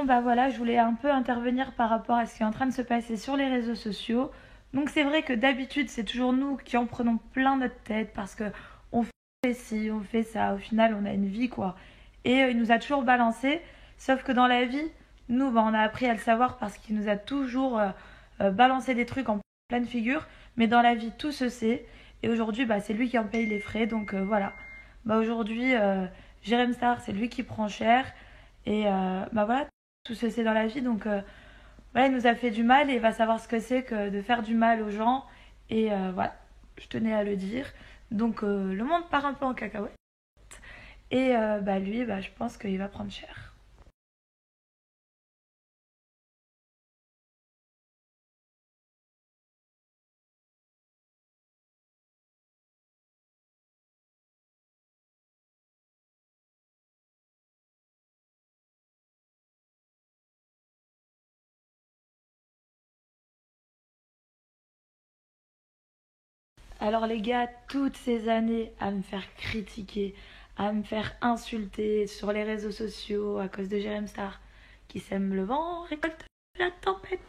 Bon, bah voilà, je voulais un peu intervenir par rapport à ce qui est en train de se passer sur les réseaux sociaux. Donc c'est vrai que d'habitude, c'est toujours nous qui en prenons plein notre tête parce que on fait ci, on fait ça. Au final, on a une vie, quoi. Et il nous a toujours balancé. Sauf que dans la vie, nous, bah, on a appris à le savoir parce qu'il nous a toujours balancé des trucs en pleine figure. Mais dans la vie, tout se sait. Et aujourd'hui, bah, c'est lui qui en paye les frais. Donc voilà. Bah, aujourd'hui, Jérém Star, c'est lui qui prend cher. Et bah voilà, tout se sait dans la vie. Donc voilà, il nous a fait du mal et il va savoir ce que c'est que de faire du mal aux gens. Et voilà, je tenais à le dire. Donc le monde part un peu en cacahuète. Et bah lui, bah, je pense qu'il va prendre cher. Alors les gars, toutes ces années à me faire critiquer, à me faire insulter sur les réseaux sociaux à cause de Jérém Star, qui sème le vent, récolte la tempête.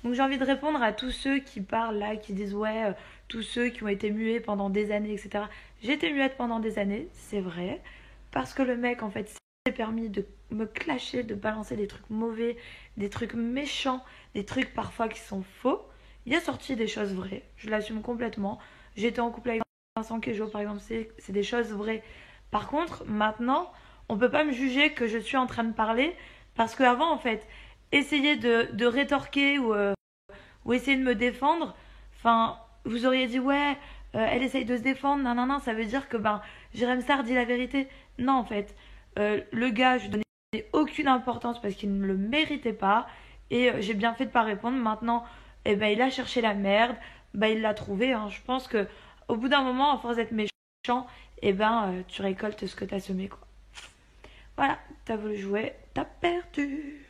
Donc j'ai envie de répondre à tous ceux qui parlent là, qui disent ouais, tous ceux qui ont été muets pendant des années, etc. J'ai été muette pendant des années, c'est vrai, parce que le mec en fait s'est permis de me clasher, de balancer des trucs mauvais, des trucs méchants, des trucs parfois qui sont faux. Il a sorti des choses vraies, je l'assume complètement. J'étais en couple avec Vincent Quejo par exemple, c'est des choses vraies. Par contre, maintenant, on peut pas me juger que je suis en train de parler parce qu'avant en fait, essayer de rétorquer ou essayer de me défendre, enfin, vous auriez dit ouais, elle essaye de se défendre, non, non, non, ça veut dire que ben, Jérém Sarr dit la vérité. Non, en fait, le gars, je lui donnais aucune importance parce qu'il ne le méritait pas et j'ai bien fait de pas répondre. Maintenant, eh ben, il a cherché la merde, ben, il l'a trouvé. Hein. Je pense que au bout d'un moment, à force d'être méchant, eh ben, tu récoltes ce que t'as semé, quoi. Voilà, t'as voulu jouer, t'as perdu.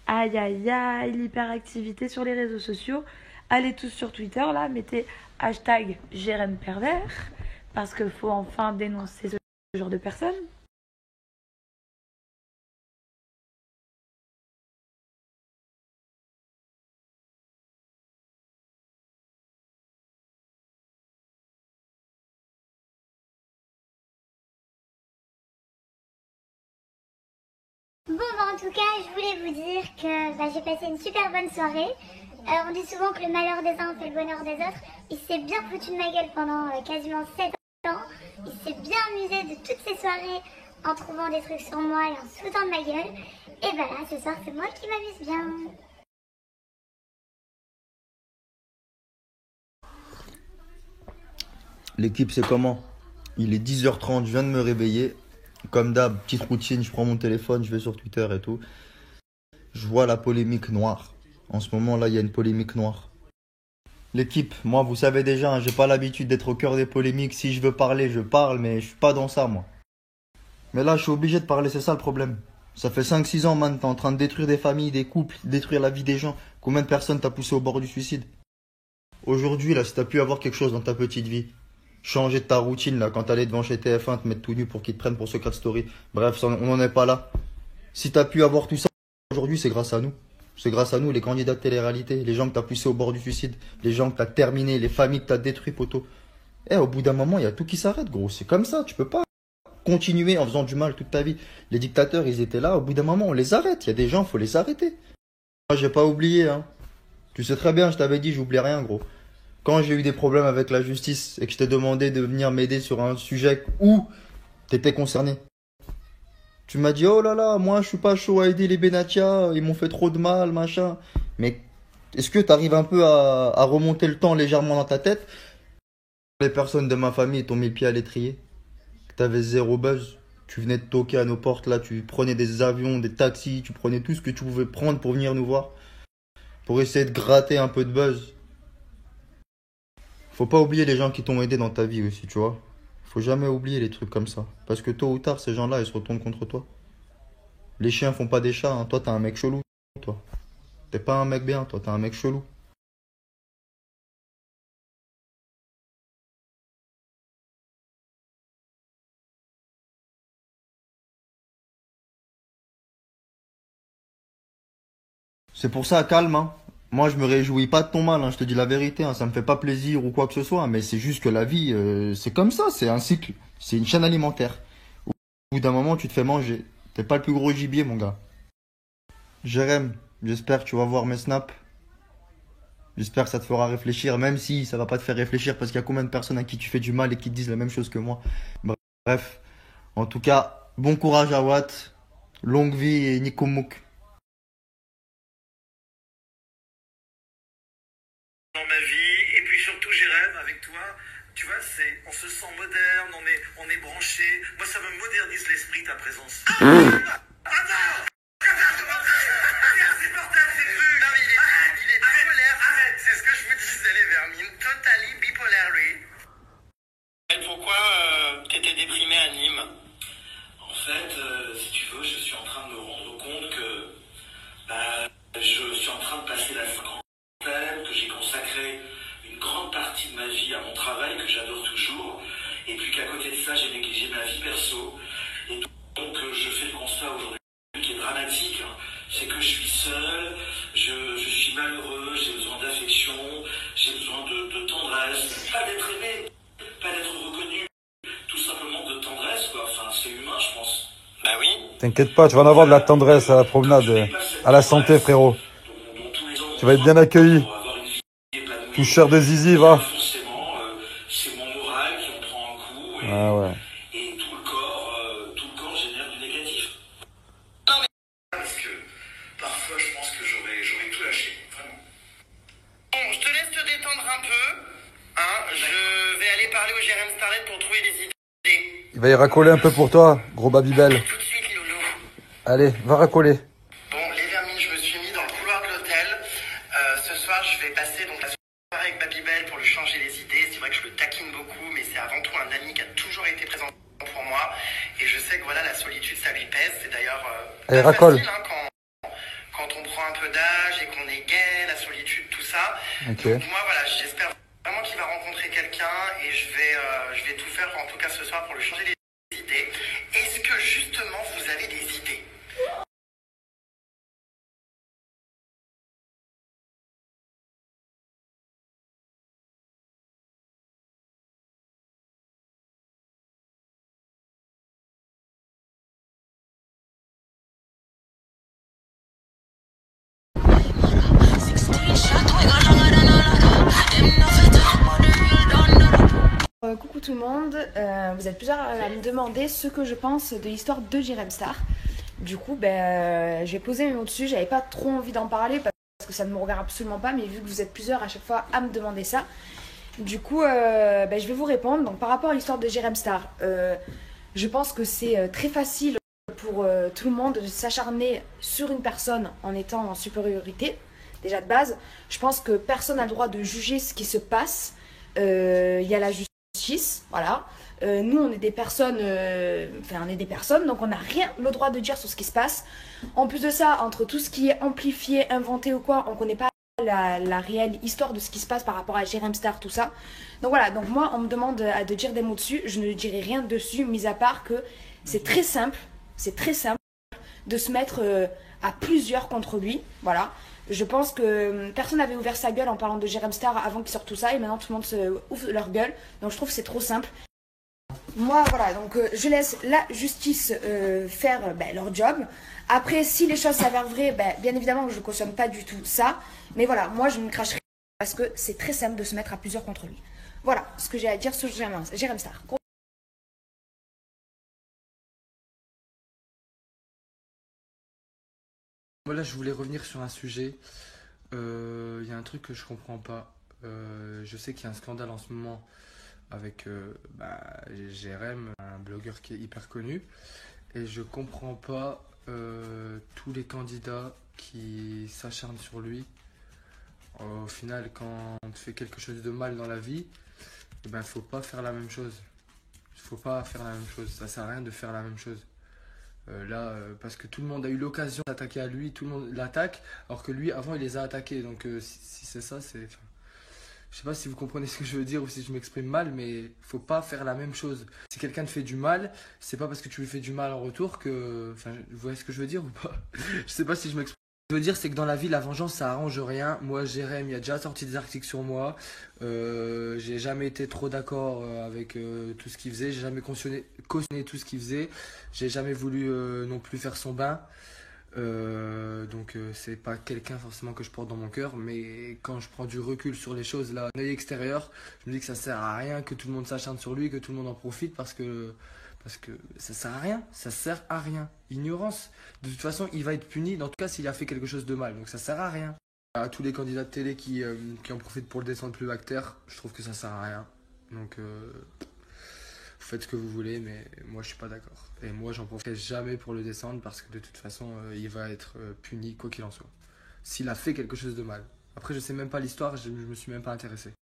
Aïe aïe aïe, l'hyperactivité sur les réseaux sociaux. Allez tous sur Twitter là, mettez hashtag Jérém Pervers parce qu'il faut enfin dénoncer ce genre de personnes. Bon, bah, en tout cas, je voulais vous dire que bah, j'ai passé une super bonne soirée. On dit souvent que le malheur des uns fait le bonheur des autres. Il s'est bien foutu de ma gueule pendant quasiment 7 ans. Il s'est bien amusé de toutes ces soirées en trouvant des trucs sur moi et en se foutant de ma gueule. Et bah là, ce soir, c'est moi qui m'amuse bien. L'équipe, c'est comment? Il est 10h30, je viens de me réveiller. Comme d'hab, petite routine, je prends mon téléphone, je vais sur Twitter et tout. Je vois la polémique noire. En ce moment, là, il y a une polémique noire. L'équipe, moi, vous savez déjà, hein, j'ai pas l'habitude d'être au cœur des polémiques. Si je veux parler, je parle, mais je suis pas dans ça, moi. Mais là, je suis obligé de parler, c'est ça le problème. Ça fait 5-6 ans, man, t'es en train de détruire des familles, des couples, détruire la vie des gens. Combien de personnes t'as poussé au bord du suicide? Aujourd'hui, là, si t'as pu avoir quelque chose dans ta petite vie, changer de ta routine, là, quand t'allais devant chez TF1, te mettre tout nu pour qu'ils te prennent pour Secret Story. Bref, on n'en est pas là. Si t'as pu avoir tout ça aujourd'hui, c'est grâce à nous. C'est grâce à nous, les candidats de télé-réalité, les gens que t'as poussés au bord du suicide, les gens que t'as terminés, les familles que t'as détruites, poteau. Eh, au bout d'un moment, il y a tout qui s'arrête, gros. C'est comme ça, tu peux pas continuer en faisant du mal toute ta vie. Les dictateurs, ils étaient là, au bout d'un moment, on les arrête. Il y a des gens, faut les arrêter. Moi, j'ai pas oublié, hein. Tu sais très bien, je t'avais dit, j'oublie rien, gros. Quand j'ai eu des problèmes avec la justice et que je t'ai demandé de venir m'aider sur un sujet où t'étais concerné, tu m'as dit, oh là là, moi je suis pas chaud à aider les Benatia, ils m'ont fait trop de mal, machin. Mais est-ce que t'arrives un peu à remonter le temps légèrement dans ta tête? Les personnes de ma famille t'ont mis le pied à l'étrier, que t'avais zéro buzz. Tu venais de toquer à nos portes là, tu prenais des avions, des taxis, tu prenais tout ce que tu pouvais prendre pour venir nous voir, pour essayer de gratter un peu de buzz. Faut pas oublier les gens qui t'ont aidé dans ta vie aussi, tu vois. Faut jamais oublier les trucs comme ça. Parce que tôt ou tard, ces gens-là, ils se retournent contre toi. Les chiens font pas des chats, hein. Toi, t'es un mec chelou, toi. T'es pas un mec bien, toi, t'es un mec chelou. C'est pour ça, calme, hein. Moi, je me réjouis pas de ton mal, hein, je te dis la vérité, hein, ça me fait pas plaisir ou quoi que ce soit, mais c'est juste que la vie, c'est comme ça, c'est un cycle, c'est une chaîne alimentaire. Au bout d'un moment, tu te fais manger. T'es pas le plus gros gibier, mon gars. Jérém, j'espère que tu vas voir mes snaps. J'espère que ça te fera réfléchir, même si ça va pas te faire réfléchir, parce qu'il y a combien de personnes à qui tu fais du mal et qui te disent la même chose que moi. Bref, en tout cas, bon courage à Watt, longue vie et Nico Mouk. Dans ma vie, et puis surtout Jérém, avec toi, tu vois, on se sent moderne, on est branché. Moi, ça me modernise l'esprit, ta présence. Attends! C'est insupportable, c'est cru! Non, mais il est bipolaire, arrête! C'est ce que je vous disais, les vermines. Totally bipolaire, lui. Pourquoi t'étais déprimé à Nîmes? En fait, si tu veux, je suis en train de me rendre compte que je suis en train de passer la cinquantaine, que j'ai consacré une grande partie de ma vie à mon travail, que j'adore toujours, et puis qu'à côté de ça, j'ai négligé ma vie perso. Et donc, je fais le constat aujourd'hui qui est dramatique, hein, c'est que je suis seul, je suis malheureux, j'ai besoin d'affection, j'ai besoin de tendresse, pas d'être aimé, pas d'être reconnu, tout simplement de tendresse, quoi. Enfin, c'est humain, je pense. Bah oui. T'inquiète pas, tu vas en avoir de la tendresse à la promenade. À la santé, frérot. Tu vas être bien accueilli. Toucheur de zizi, va. Forcément, c'est mon moral qui en prend un coup. Ah ouais. Et tout le corps génère du négatif. Non mais parce que parfois je pense que j'aurais tout lâché, vraiment. Bon, je te laisse te détendre un peu. Hein, je vais aller parler au Jérém Starlet pour trouver des idées. Il va y racoler un peu pour toi, gros Babybel. Tout de suite, Loulou. Allez, va racoler. Bon, les vermines, je me suis mis dans le couloir de l'hôtel. Ce soir, je vais passer donc la soirée avec Babybel pour lui changer les idées. C'est vrai que je le taquine beaucoup, mais c'est avant tout un ami qui a toujours été présent pour moi. Et je sais que voilà, la solitude, ça lui pèse. C'est d'ailleurs Allez, pas racole. facile, hein, quand on prend un peu d'âge et qu'on est gay, la solitude, tout ça. Ok. Donc moi, voilà, j'espère vraiment qu'il va rencontrer quelqu'un et je vais tout faire, en tout cas ce soir, pour lui changer les idées. Est-ce que justement, vous avez des idées? Coucou tout le monde, vous êtes plusieurs à me demander ce que je pense de l'histoire de Jérém Star. Du coup, j'ai posé mes mots dessus, j'avais pas trop envie d'en parler parce que ça ne me regarde absolument pas, mais vu que vous êtes plusieurs à chaque fois à me demander ça, du coup, je vais vous répondre. Donc par rapport à l'histoire de Jérém Star, je pense que c'est très facile pour tout le monde de s'acharner sur une personne en étant en supériorité. Déjà de base, je pense que personne n'a le droit de juger ce qui se passe. Il y a la justice, voilà. Nous, on est des personnes, donc on n'a rien le droit de dire sur ce qui se passe. En plus de ça, entre tout ce qui est amplifié, inventé ou quoi, on ne connaît pas la réelle histoire de ce qui se passe par rapport à Jérém Star, tout ça. Donc voilà, donc moi, on me demande de dire des mots dessus, je ne dirai rien dessus, mis à part que c'est très simple de se mettre à plusieurs contre lui, voilà. Je pense que personne n'avait ouvert sa gueule en parlant de Jérém Star avant qu'il sorte tout ça et maintenant tout le monde se ouvre leur gueule. Donc je trouve que c'est trop simple. Moi voilà, donc je laisse la justice faire leur job. Après si les choses s'avèrent vraies, bien évidemment que je ne cautionne pas du tout ça. Mais voilà, moi je ne cracherai pas parce que c'est très simple de se mettre à plusieurs contre lui. Voilà ce que j'ai à dire sur Jérém Star. Voilà, je voulais revenir sur un sujet. Il y a un truc que je comprends pas. Je sais qu'il y a un scandale en ce moment avec Jérém, un blogueur qui est hyper connu. Et je comprends pas tous les candidats qui s'acharnent sur lui. Au final, quand on fait quelque chose de mal dans la vie, faut pas faire la même chose. Faut pas faire la même chose. Ça sert à rien de faire la même chose. Parce que tout le monde a eu l'occasion d'attaquer à lui, tout le monde l'attaque, alors que lui, avant, il les a attaqués. Donc, si c'est ça, c'est... Je sais pas si vous comprenez ce que je veux dire ou si je m'exprime mal, mais faut pas faire la même chose. Si quelqu'un te fait du mal, c'est pas parce que tu lui fais du mal en retour que... Enfin, vous voyez ce que je veux dire ou pas? Je sais pas si je m'exprime. je veux dire, c'est que dans la vie, la vengeance, ça arrange rien. Moi, Jérém, il a déjà sorti des articles sur moi. J'ai jamais été trop d'accord avec tout ce qu'il faisait. J'ai jamais cautionné tout ce qu'il faisait. J'ai jamais voulu non plus faire son bain. Donc, c'est pas quelqu'un forcément que je porte dans mon cœur. Mais quand je prends du recul sur les choses, là, d'un œil extérieur, je me dis que ça sert à rien que tout le monde s'acharne sur lui, que tout le monde en profite parce que ça sert à rien, ça sert à rien. Ignorance. De toute façon, il va être puni, en tout cas s'il a fait quelque chose de mal. Donc ça sert à rien. À tous les candidats de télé qui en profitent pour le descendre plus bactère, je trouve que ça sert à rien. Donc vous faites ce que vous voulez, mais moi je suis pas d'accord. Et moi j'en profite jamais pour le descendre parce que de toute façon il va être puni quoi qu'il en soit. S'il a fait quelque chose de mal. Après je sais même pas l'histoire, je me suis même pas intéressé.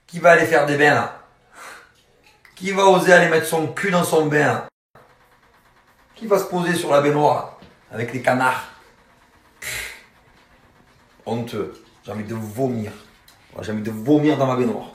Qui va aller faire des bains là? Qui va oser aller mettre son cul dans son bain là? Qui va se poser sur la baignoire là, avec les canards? Honteux. J'ai envie de vomir. J'ai envie de vomir dans ma baignoire.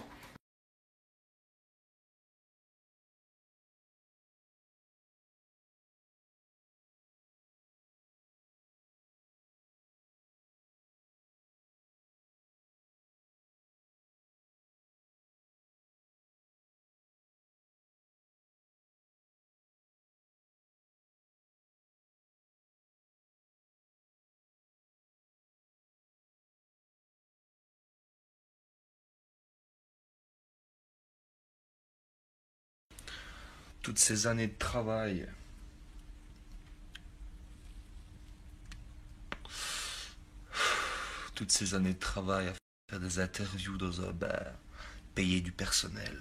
Toutes ces années de travail, toutes ces années de travail à faire des interviews dans un bar, payer du personnel,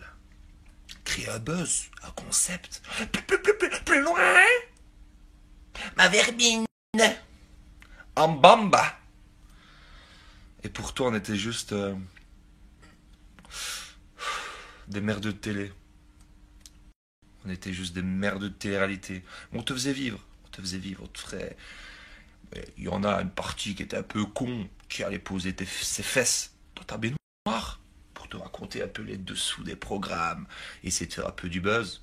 créer un buzz, un concept. Plus loin, ma verbine, en bamba. Et pour toi, on était juste des merdes de télé. On était juste des merdes de télé-réalité. On te faisait vivre. On te faisait vivre. On te ferait... Il y en a une partie qui était un peu con, qui allait poser ses fesses dans ta baignoire pour te raconter un peu les dessous des programmes, essayer de faire un peu du buzz.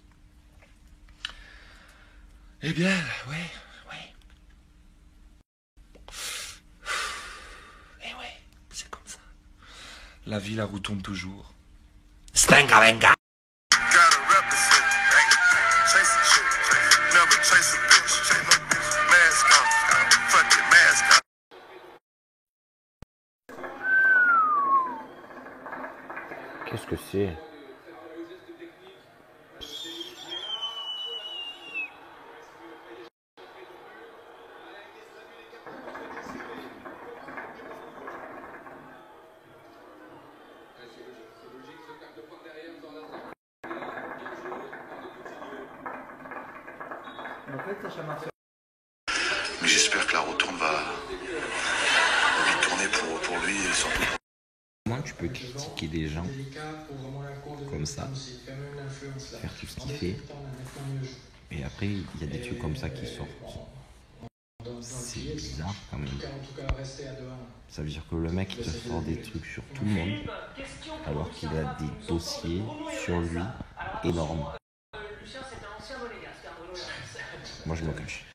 Eh bien, ouais. Eh ouais, c'est comme ça. La vie, la roue tourne toujours. Spenga venga. Qu'est-ce que c'est? Mais j'espère que la rotonde va vite tourner pour lui et surtout. Comment tu peux critiquer des gens comme ça, faire tout ce qu'il fait, et après il y a des trucs comme ça qui sortent? C'est bizarre quand même. Ça veut dire que le mec il te sort des trucs sur tout le monde, alors qu'il a des dossiers sur lui énormes. Moi je me cache.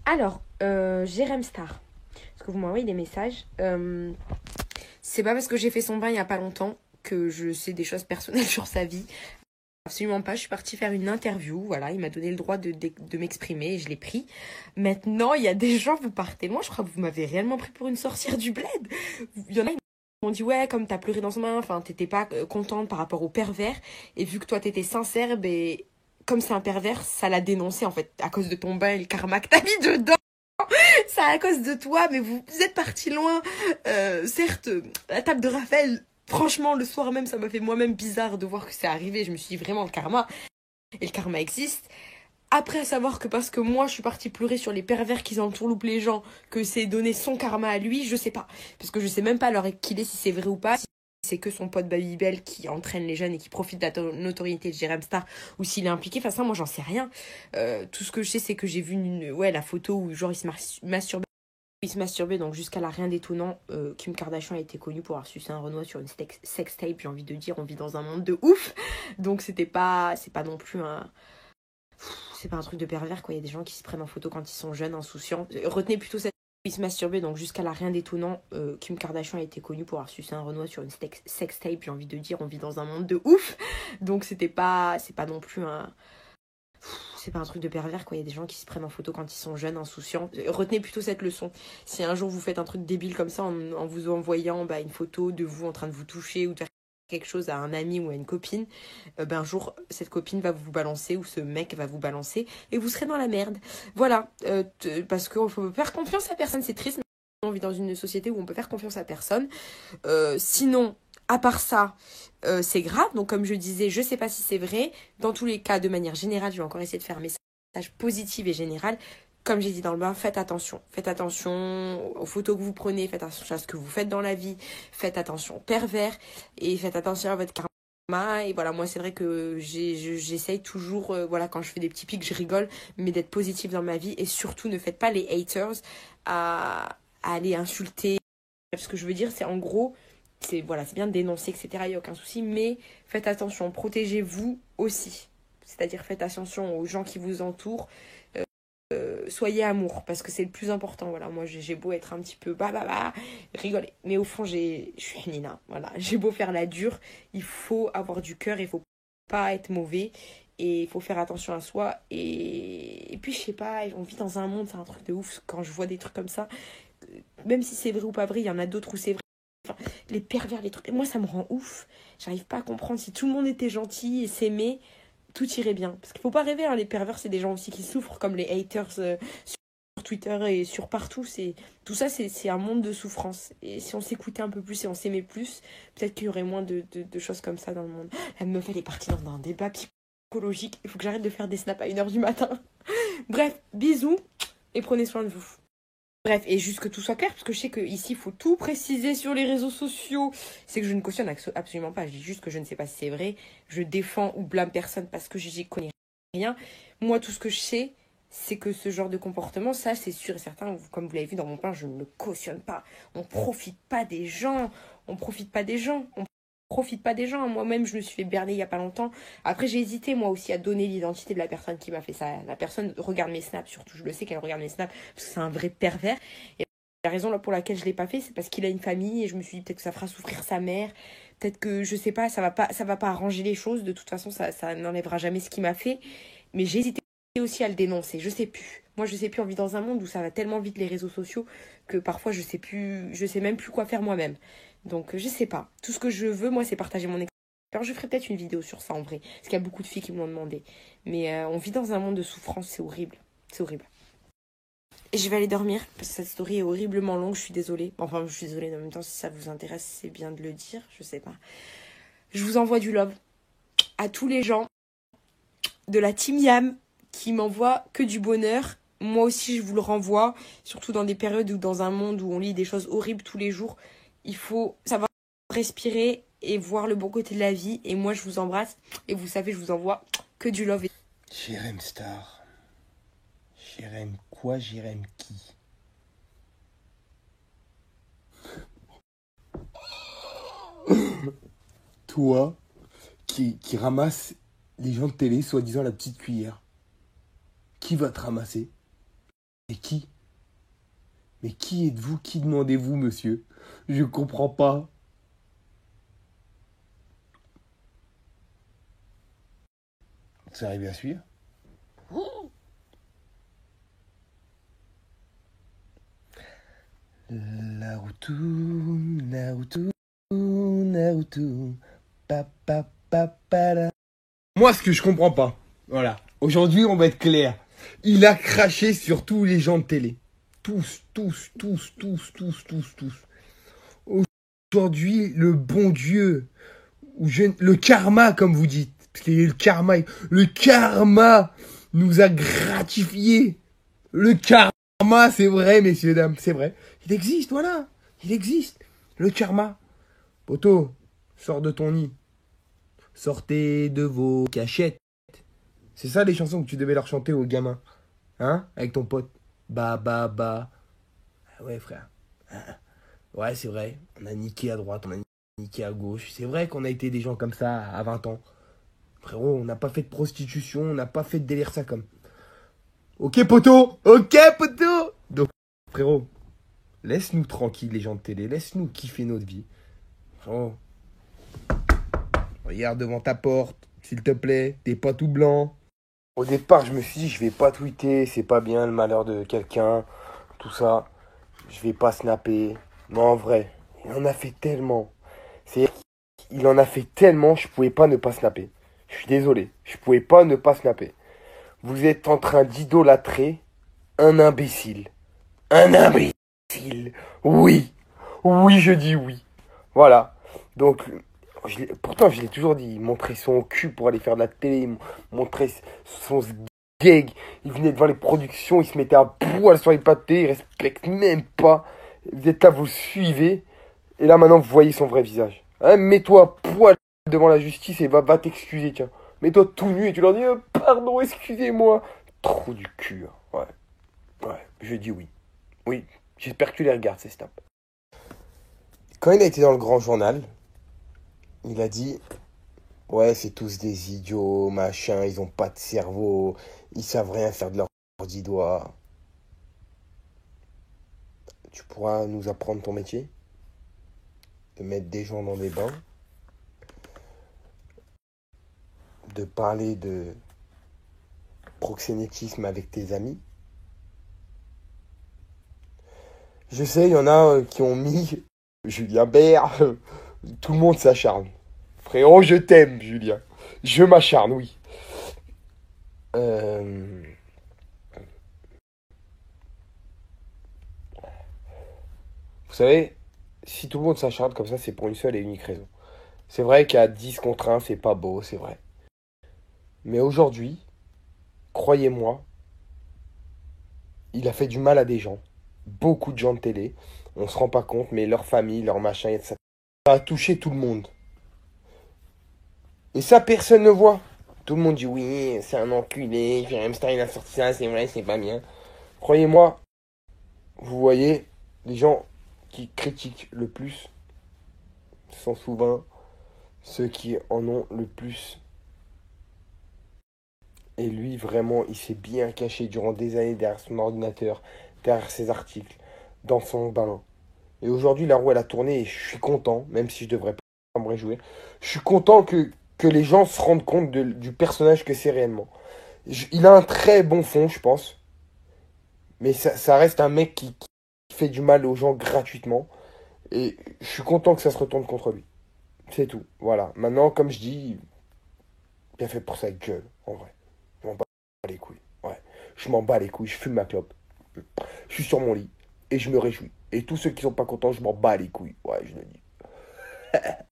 Alors, Jérém Star. Parce que vous m'envoyez des messages. C'est pas parce que j'ai fait son bain il y a pas longtemps que je sais des choses personnelles sur sa vie. Absolument pas. Je suis partie faire une interview. Voilà, il m'a donné le droit de m'exprimer et je l'ai pris. Maintenant, il y a des gens, vous partez loin. Je crois que vous m'avez réellement pris pour une sorcière du bled. Il y en a qui m'ont dit, ouais, comme t'as pleuré dans son bain, enfin, t'étais pas contente par rapport au pervers. Et vu que toi, t'étais sincère, ben, comme c'est un pervers, ça l'a dénoncé, en fait, à cause de ton bain et le karma que t'as mis dedans. C'est à cause de toi, mais vous êtes parti loin. Certes, la table de Raphaël, franchement, le soir même, ça m'a fait moi-même bizarre de voir que c'est arrivé. Je me suis dit vraiment le karma. Et le karma existe. Après, à savoir que parce que moi, je suis partie pleurer sur les pervers qui entourloupent les gens, que c'est donné son karma à lui, je sais pas. Parce que je sais même pas à l'heure qu'il est, si c'est vrai ou pas. Si c'est que son pote Babybel qui entraîne les jeunes et qui profite de la notoriété de Jérém Star, ou s'il est impliqué. Enfin, ça, moi, j'en sais rien. Tout ce que je sais, c'est que j'ai vu la photo où genre il se masturbait. Il se masturbait, donc jusqu'à là, rien d'étonnant. Kim Kardashian a été connue pour avoir sucé un Renoir sur une sextape, j'ai envie de dire, on vit dans un monde de ouf. Donc c'est pas non plus un... C'est pas un truc de pervers, quoi. Il y a des gens qui se prennent en photo quand ils sont jeunes, insouciants. Retenez plutôt cette... Il se masturbait, donc jusqu'à là, rien d'étonnant. Kim Kardashian a été connue pour avoir sucé un Renoir sur une sextape, j'ai envie de dire, on vit dans un monde de ouf. Donc c'est pas non plus un... C'est pas un truc de pervers, quoi. Il y a des gens qui se prennent en photo quand ils sont jeunes, insouciants. Retenez plutôt cette leçon. Si un jour vous faites un truc débile comme ça en vous envoyant une photo de vous en train de vous toucher ou de faire quelque chose à un ami ou à une copine, un jour cette copine va vous balancer ou ce mec va vous balancer et vous serez dans la merde. Voilà. Parce qu'il faut faire confiance à personne. C'est triste, mais on vit dans une société où on peut faire confiance à personne. Sinon... À part ça, c'est grave. Donc, comme je disais, je sais pas si c'est vrai. Dans tous les cas, de manière générale, je vais encore essayer de faire un message positif et général. Comme j'ai dit dans le bain, faites attention. Faites attention aux photos que vous prenez. Faites attention à ce que vous faites dans la vie. Faites attention aux pervers. Et faites attention à votre karma. Et voilà, moi, c'est vrai que j'essaye toujours, quand je fais des petits pics, je rigole. Mais d'être positive dans ma vie. Et surtout, ne faites pas les haters à aller insulter. Ce que je veux dire, c'est en gros... c'est bien de dénoncer, etc. Il n'y a aucun souci, mais faites attention, protégez-vous aussi. C'est-à-dire faites attention aux gens qui vous entourent. Soyez amour, parce que c'est le plus important. Voilà, moi j'ai beau être un petit peu rigoler, mais au fond je suis Nina. Voilà, j'ai beau faire la dure, il faut avoir du cœur, il faut pas être mauvais et il faut faire attention à soi. Et puis je sais pas, on vit dans un monde, c'est un truc de ouf. Quand je vois des trucs comme ça, même si c'est vrai ou pas vrai, il y en a d'autres où c'est vrai. Enfin, les pervers, les trucs. Moi, ça me rend ouf. J'arrive pas à comprendre. Si tout le monde était gentil et s'aimait, tout irait bien. Parce qu'il faut pas rêver, hein. Les pervers, c'est des gens aussi qui souffrent, comme les haters sur Twitter et sur partout. Tout ça, c'est un monde de souffrance. Et si on s'écoutait un peu plus et on s'aimait plus, peut-être qu'il y aurait moins de choses comme ça dans le monde. La meuf, elle est partie dans un débat psychologique. Il faut que j'arrête de faire des snaps à 1h du matin. Bref, bisous et prenez soin de vous. Bref, et juste que tout soit clair, parce que je sais qu'ici, il faut tout préciser sur les réseaux sociaux. C'est que je ne cautionne absolument pas. Je dis juste que je ne sais pas si c'est vrai. Je défends ou blâme personne parce que j'y connais rien. Moi, tout ce que je sais, c'est que ce genre de comportement, ça, c'est sûr et certain. Comme vous l'avez vu dans mon plan, je ne le cautionne pas. On profite pas des gens. On profite pas des gens. Moi-même, je me suis fait berner il y a pas longtemps. Après, j'ai hésité, moi aussi, à donner l'identité de la personne qui m'a fait ça. La personne regarde mes snaps, surtout. Je le sais qu'elle regarde mes snaps, parce que c'est un vrai pervers. Et la raison pour laquelle je l'ai pas fait, c'est parce qu'il a une famille, et je me suis dit peut-être que ça fera souffrir sa mère. Peut-être que, je sais pas, ça va pas arranger les choses. De toute façon, ça n'enlèvera jamais ce qu'il m'a fait. Mais j'ai hésité aussi à le dénoncer. Je sais plus. Moi, je sais plus, on vit dans un monde où ça va tellement vite, les réseaux sociaux, que parfois, je sais même plus quoi faire moi-même. Donc, je sais pas. Tout ce que je veux, moi, c'est partager mon expérience. Je ferai peut-être une vidéo sur ça, en vrai. Parce qu'il y a beaucoup de filles qui me l'ont demandé. Mais on vit dans un monde de souffrance, c'est horrible. C'est horrible. Et je vais aller dormir, parce que cette story est horriblement longue, je suis désolée. Enfin, je suis désolée, en même temps, si ça vous intéresse, c'est bien de le dire, je sais pas. Je vous envoie du love à tous les gens de la team Yam qui m'envoient que du bonheur. Moi aussi, je vous le renvoie, surtout dans des périodes ou dans un monde où on lit des choses horribles tous les jours. Il faut savoir respirer et voir le bon côté de la vie. Et moi, je vous embrasse. Et vous savez, je vous envoie que du love. Jérém Star. Jérém quoi, Jérém qui? Toi, qui ramasse les gens de télé, soi-disant la petite cuillère. Qui va te ramasser? Et qui? Mais qui êtes-vous? Qui demandez-vous, monsieur? Je comprends pas. Vous arrivez à suivre? Naruto, Naruto, Naruto, papa, papa. Moi, ce que je comprends pas, voilà. Aujourd'hui, on va être clair. Il a craché sur tous les gens de télé. Tous. Aujourd'hui, le bon Dieu, le karma, comme vous dites, parce qu'il y a le karma nous a gratifié. Le karma, c'est vrai, messieurs, dames, c'est vrai. Il existe, voilà. Il existe. Le karma. Poto, sors de ton nid. Sortez de vos cachettes. C'est ça les chansons que tu devais leur chanter aux gamins. Hein? Avec ton pote. Bah. Ah ouais, frère. Ouais, c'est vrai. On a niqué à droite, on a niqué à gauche. C'est vrai qu'on a été des gens comme ça à 20 ans. Frérot, on n'a pas fait de prostitution, on n'a pas fait de délire ça comme. Ok, poteau. Donc, frérot, laisse-nous tranquilles, les gens de télé. Laisse-nous kiffer notre vie. Frérot, regarde devant ta porte, s'il te plaît. T'es pas tout blanc. Au départ, je me suis dit, je vais pas tweeter. C'est pas bien le malheur de quelqu'un. Tout ça. Je vais pas snapper. Mais en vrai, il en a fait tellement. Il en a fait tellement, je pouvais pas ne pas snapper. Je suis désolé. Je pouvais pas ne pas snapper. Vous êtes en train d'idolâtrer un imbécile. Un imbécile. Oui. Oui, je dis oui. Voilà. Donc, pourtant, je l'ai toujours dit. Il montrait son cul pour aller faire de la télé. Il montrait son gag. Il venait devant les productions. Il se mettait à poil sur les pâtés. Il respecte même pas. Vous êtes là, vous le suivez. Et là, maintenant, vous voyez son vrai visage. Hein, mets-toi à poil devant la justice et va t'excuser, tiens. Mets-toi tout nu et tu leur dis pardon, excusez-moi. Trou du cul. Hein. Ouais, je dis oui. Oui, j'espère que tu les regardes, ces snaps. Quand il a été dans le grand journal, il a dit ouais, c'est tous des idiots, machin, ils ont pas de cerveau, ils savent rien faire de leurs 10 doigts. Tu pourras nous apprendre ton métier? De mettre des gens dans des bains? De parler de proxénétisme avec tes amis? Je sais, il y en a qui ont mis Julien Bert. Tout le monde s'acharne. Frérot, je t'aime, Julien. Je m'acharne, oui. Vous savez, si tout le monde s'acharne comme ça, c'est pour une seule et unique raison. C'est vrai qu'à 10 contre 1, c'est pas beau, c'est vrai. Mais aujourd'hui, croyez-moi, il a fait du mal à des gens. Beaucoup de gens de télé. On se rend pas compte, mais leur famille, leur machin, etc. Ça a touché tout le monde. Et ça, personne ne voit. Tout le monde dit oui, c'est un enculé, Jérém Star, il a sorti ça, c'est vrai, c'est pas bien. Croyez-moi, vous voyez, les gens qui critiquent le plus sont souvent ceux qui en ont le plus. Et lui, vraiment, il s'est bien caché durant des années derrière son ordinateur, derrière ses articles, dans son bain. Et aujourd'hui, la roue, elle a tourné et je suis content, même si je devrais pas me réjouir. Je suis content que les gens se rendent compte du personnage que c'est réellement. Il a un très bon fond, je pense. Mais ça reste un mec qui fait du mal aux gens gratuitement. Et je suis content que ça se retourne contre lui. C'est tout. Voilà. Maintenant, comme je dis, bien fait pour sa gueule, en vrai. Je m'en bats les couilles. Ouais. Je m'en bats les couilles. Je fume ma clope. Je suis sur mon lit. Et je me réjouis. Et tous ceux qui sont pas contents, je m'en bats les couilles. Ouais, je le dis.